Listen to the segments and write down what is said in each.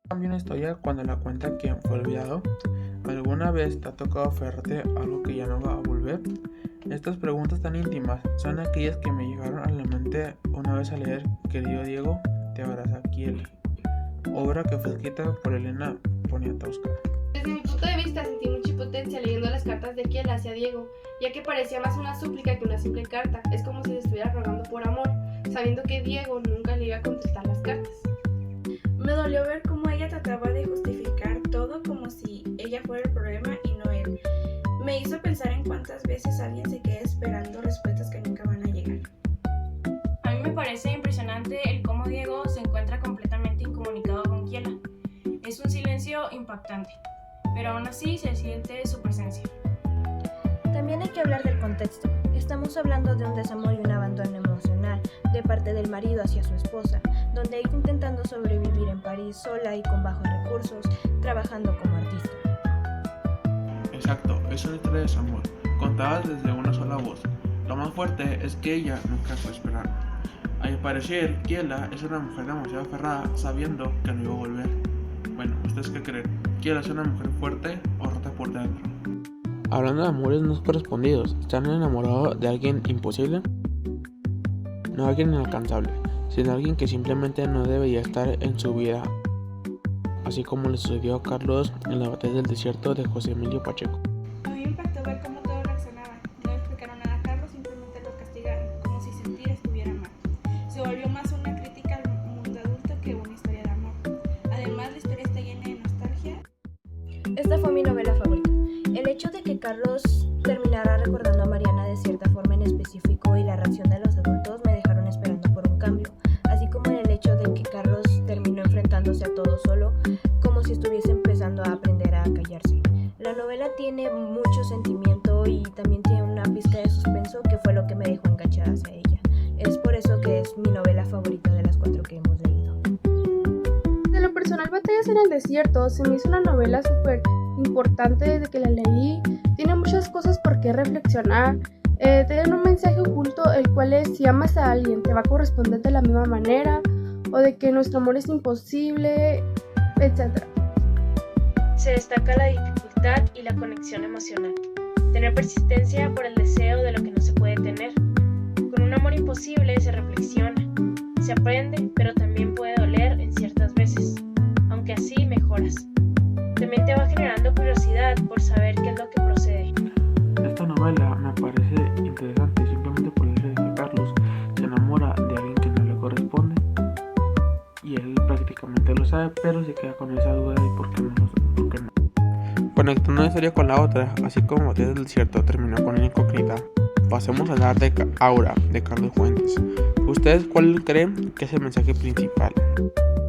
Cambia una historia cuando la cuenta quien fue olvidado. ¿Alguna vez te ha tocado aferrarte a algo que ya no va a volver? Estas preguntas tan íntimas son aquellas que me llegaron a la mente una vez al leer Querido Diego, te abraza Kiel, obra que fue escrita por Elena Poniatowska. Desde mi punto de vista sentí mucha impotencia leyendo las cartas de Kiel hacia Diego, ya que parecía más una súplica que una simple carta. Es como si le estuviera rogando por amor, sabiendo que Diego nunca le iba a contestar las cartas. Me dolió ver cómo ella trataba de justificar todo como si ella fuera el problema y no él. Me hizo pensar en cuántas veces alguien se queda esperando respuestas que nunca van a llegar. A mí me parece impresionante el cómo Diego se encuentra completamente incomunicado con Kiela. Es un silencio impactante, pero aún así se siente su presencia. También hay que hablar del contexto. Estamos hablando de un desamor y un abandono emocional de parte del marido hacia su esposa, donde ella intentando sobrevivir en París sola y con bajos recursos, trabajando como artista. Exacto, es una historia de desamor, contada desde una sola voz. Lo más fuerte es que ella nunca fue a esperar. Al parecer, Kiela es una mujer demasiado aferrada, sabiendo que no iba a volver. Bueno, ¿ustedes qué creen? ¿Kiela es una mujer fuerte o rota por dentro? Hablando de amores no correspondidos, ¿están enamorados de alguien imposible? No alguien inalcanzable, sino alguien que simplemente no debería estar en su vida, así como le sucedió a Carlos en la batalla del desierto de José Emilio Pacheco. A mí me impactó ver cómo todos reaccionaban. No explicaron nada a Carlos, simplemente lo castigaron, como si sentir estuviera mal. Se volvió más una crítica al mundo adulto que una historia de amor. Además, la historia está llena de nostalgia. Esta fue mi novela favorita. El hecho de que Carlos terminara recordando a Mariana de cierta forma en específico y la reacción de los adultos me dejaron esperando por un cambio, así como en el hecho de que Carlos terminó enfrentándose a todo solo, como si estuviese empezando a aprender a callarse. La novela tiene mucho sentimiento y también tiene una pizca de suspenso que fue lo que me dejó enganchada hacia ella. Es por eso que es mi novela favorita de las 4 que hemos leído. De lo personal, Batallas en el Desierto se me hizo una novela súper importante desde que la leí. Tiene muchas cosas por qué reflexionar. Tiene un mensaje oculto, el cual es: si amas a alguien, te va a corresponder de la misma manera, o de que nuestro amor es imposible, etc. Se destaca la dificultad y la conexión emocional. Tener persistencia por el deseo de lo que no se puede tener. Con un amor imposible se reflexiona, se aprende, pero también puede doler en ciertas veces, aunque así mejoras. También te va generando curiosidad por saber qué es lo que procede. Esta novela me parece interesante simplemente por el hecho de que Carlos se enamora de alguien que no le corresponde y él prácticamente lo sabe, pero se queda con esa duda de por qué no. Conectando una historia con la otra, así como Batallas del Desierto terminó con una incógnita, pasemos a hablar de Aura, de Carlos Fuentes. ¿Ustedes cuál creen que es el mensaje principal?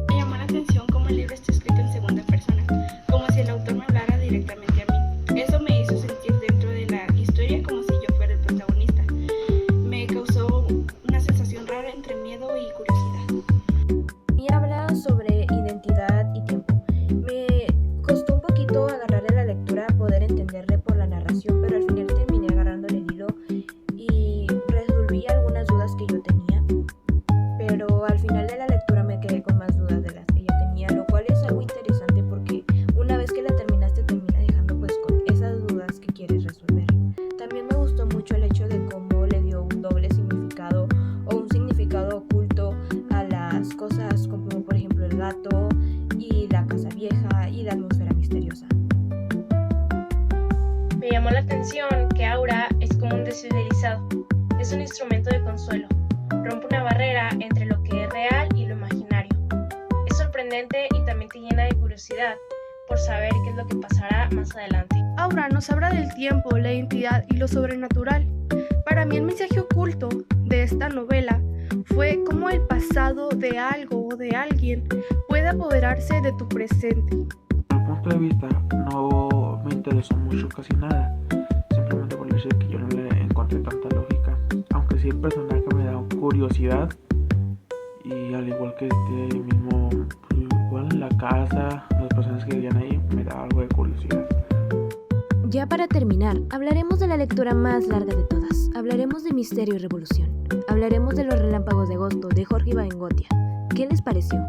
Me llamó la atención cómo el libro está escrito en segunda persona, como si el autor me hablara directamente a mí. Eso me hizo sentir dentro de la historia como si yo fuera el protagonista. Me causó una sensación rara entre miedo y curiosidad. Y habla sobre identidad y tiempo. Me costó un poquito agarrarle la lectura, poder entenderle por la narración, pero al final terminé agarrándole el hilo y resolví algunas dudas que yo tenía. Pero al final de la lectura me quedé con más dudas de las que yo tenía, lo cual es algo interesante porque una vez que la terminaste termina dejando pues con esas dudas que quieres resolver. También me gustó mucho el hecho de cómo le dio un doble significado o un significado oculto a las cosas como por ejemplo el gato y la casa vieja y la atmósfera misteriosa. Me llamó la atención que Aura es como un desidealizado. Es un instrumento de consuelo. Rompe una barrera entre lo que es real y lo imaginario. Es sorprendente y también te llena de curiosidad por saber qué es lo que pasará más adelante. Aura nos habla del tiempo, la identidad y lo sobrenatural. Para mí el mensaje oculto de esta novela fue cómo el pasado de algo o de alguien puede apoderarse de tu presente. Desde mi punto de vista no me interesó mucho casi nada, simplemente por el hecho de que yo no le encontré tanta lógica, aunque sí el personaje me da curiosidad y al igual que este mismo, pues, igual la casa, las personas que vivían ahí, me da algo de curiosidad. Ya para terminar, hablaremos de la lectura más larga de todas. Hablaremos de Misterio y Revolución. Hablaremos de Los Relámpagos de Agosto de Jorge Ibaigüen Gotia. ¿Qué les pareció?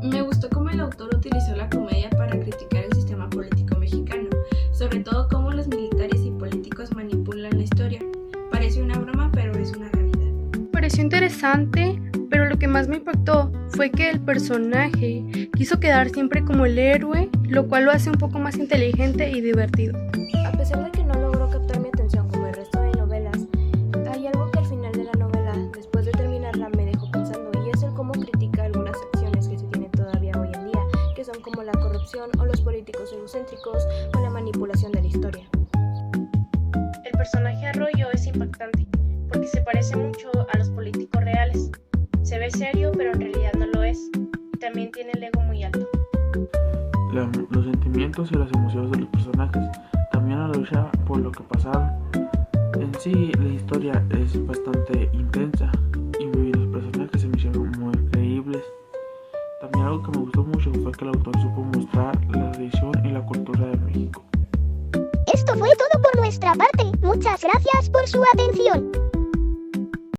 Me gustó cómo el autor utilizó la comedia para criticar el sistema político mexicano, sobre todo cómo los militares y políticos manipulan la historia. Parece una broma, pero es una realidad. Pareció interesante, pero lo que más me impactó fue que el personaje quiso quedar siempre como el héroe, lo cual lo hace un poco más inteligente y divertido. A pesar de que no logró captar mi atención como el resto de novelas, hay algo que al final de la novela, después de terminarla, me dejó pensando, y es el cómo critica algunas acciones que se tienen todavía hoy en día, que son como la corrupción o los políticos egocéntricos o la manipulación de la historia. El personaje Arroyo es impactante, porque se parece mucho a los políticos reales. Se ve serio, pero en realidad no lo es. También tiene el ego muy alto. Los sentimientos y las emociones de los personajes, también la lucha por lo que pasaron. En sí, la historia es bastante intensa y los personajes se me hicieron muy creíbles. También algo que me gustó mucho fue que el autor supo mostrar la tradición y la cultura de México. Esto fue todo por nuestra parte. Muchas gracias por su atención.